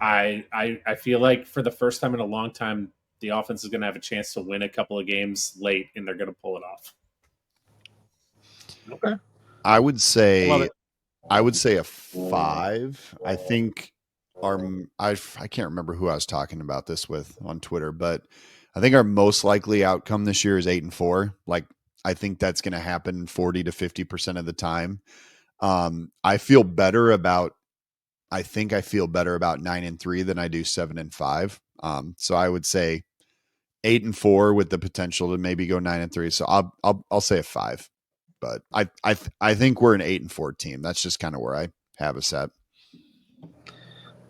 I feel like for the first time in a long time, the offense is going to have a chance to win a couple of games late, and they're going to pull it off.
Okay.
I would say a 5. I think I can't remember who I was talking about this with on Twitter, but I think our most likely outcome this year is 8-4. Like, I think that's going to happen 40 to 50% of the time. I feel better about 9-3 than I do 7-5. So I would say 8-4 with the potential to maybe go 9-3. So I'll say a 5, but I think we're an 8-4 team. That's just kind of where I have us at.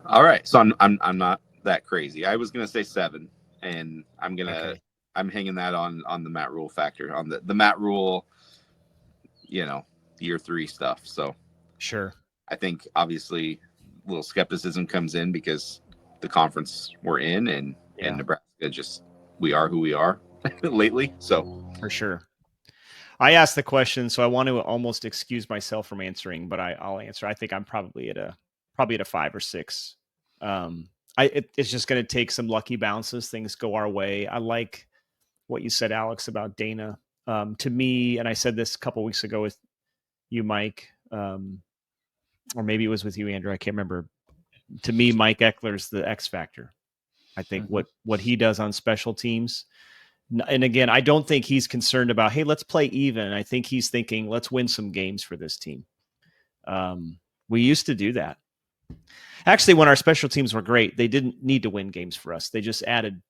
All right. So I'm not that crazy. I was going to say 7, and I'm hanging that on the Matt Rule factor, on the Matt Rule, year 3 stuff. So
sure.
I think obviously a little skepticism comes in because the conference we're in and Nebraska, just we are who we are lately. So
for sure. I asked the question, so I want to almost excuse myself from answering, but I'll answer. I think I'm probably at a 5 or 6. It's just going to take some lucky bounces. Things go our way. I like what you said, Alex, about Dana. To me, and I said this a couple of weeks ago with you, Mike, or maybe it was with you, Andrew. I can't remember. To me, Mike Eckler's the X factor. I think what he does on special teams. And again, I don't think he's concerned about, hey, let's play even. I think he's thinking, let's win some games for this team. We used to do that. Actually, when our special teams were great, they didn't need to win games for us. They just added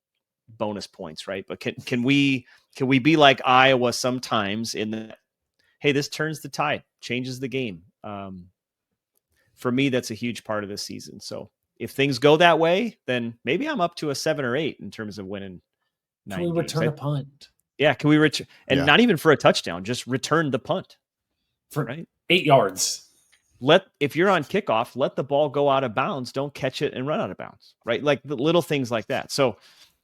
bonus points, right? But can we be like Iowa sometimes in that, hey, this turns the tide, changes the game. For me, that's a huge part of this season. So if things go that way, then maybe I'm up to a 7 or 8 in terms of winning 9
games. Can we return a punt?
Yeah, can we return? And not even for a touchdown, just return the punt.
For 8 yards.
If you're on kickoff, let the ball go out of bounds. Don't catch it and run out of bounds, right? Like the little things like that. So,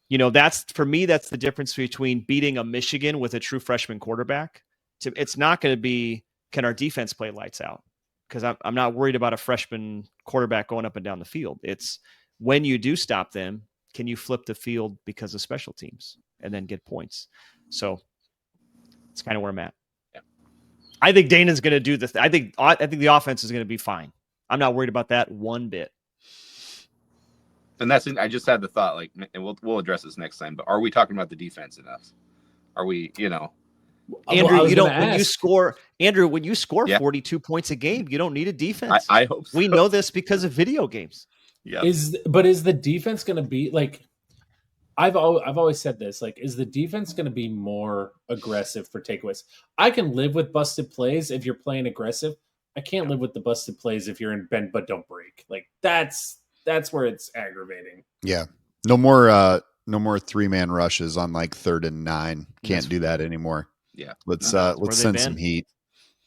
that's for me, that's the difference between beating a Michigan with a true freshman quarterback. It's not going to be, can our defense play lights out? Because I'm not worried about a freshman quarterback going up and down the field. It's when you do stop them, can you flip the field because of special teams and then get points? So it's kind of where I'm at. Yeah. I think Dana's going to do this. I think the offense is going to be fine. I'm not worried about that one bit.
And I just had the thought, and we'll address this next time, but are we talking about the defense enough? Are we,
Andrew, when you score 42 points a game, you don't need a defense.
I hope so.
We know this because of video games.
Yeah.
Is the defense going to be like, I've always said this, like, is the defense going to be more aggressive for takeaways? I can live with busted plays if you're playing aggressive. I can't live with the busted plays if you're in bend but don't break. Like that's where it's aggravating.
Yeah. No more 3-man rushes on 3rd and 9. Can't do that anymore.
Yeah.
Let's send some heat.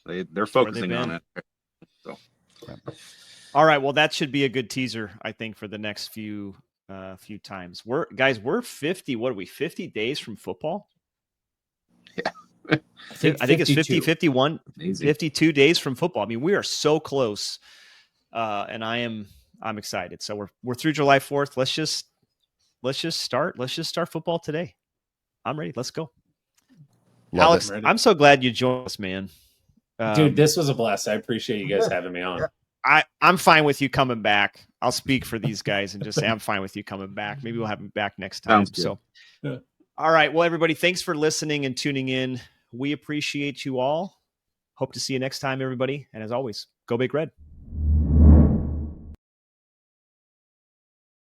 They're focusing on it. So.
Yeah.
All right. Well, that should be a good teaser, I think, for the next few times. We're 50. What are we? 50 days from football?
Yeah.
I think it's 50, 51,
Amazing.
52 days from football. I mean, we are so close. And I'm excited. So we're through July 4th. Let's just start football today. I'm ready. Let's go. Alex, I'm so glad you joined us, man.
Dude, this was a blast. I appreciate you guys having me on.
I'm fine with you coming back. I'll speak for these guys and just say I'm fine with you coming back. Maybe we'll have him back next time. So, all right. Well, everybody, thanks for listening and tuning in. We appreciate you all. Hope to see you next time, everybody. And as always, go Big Red.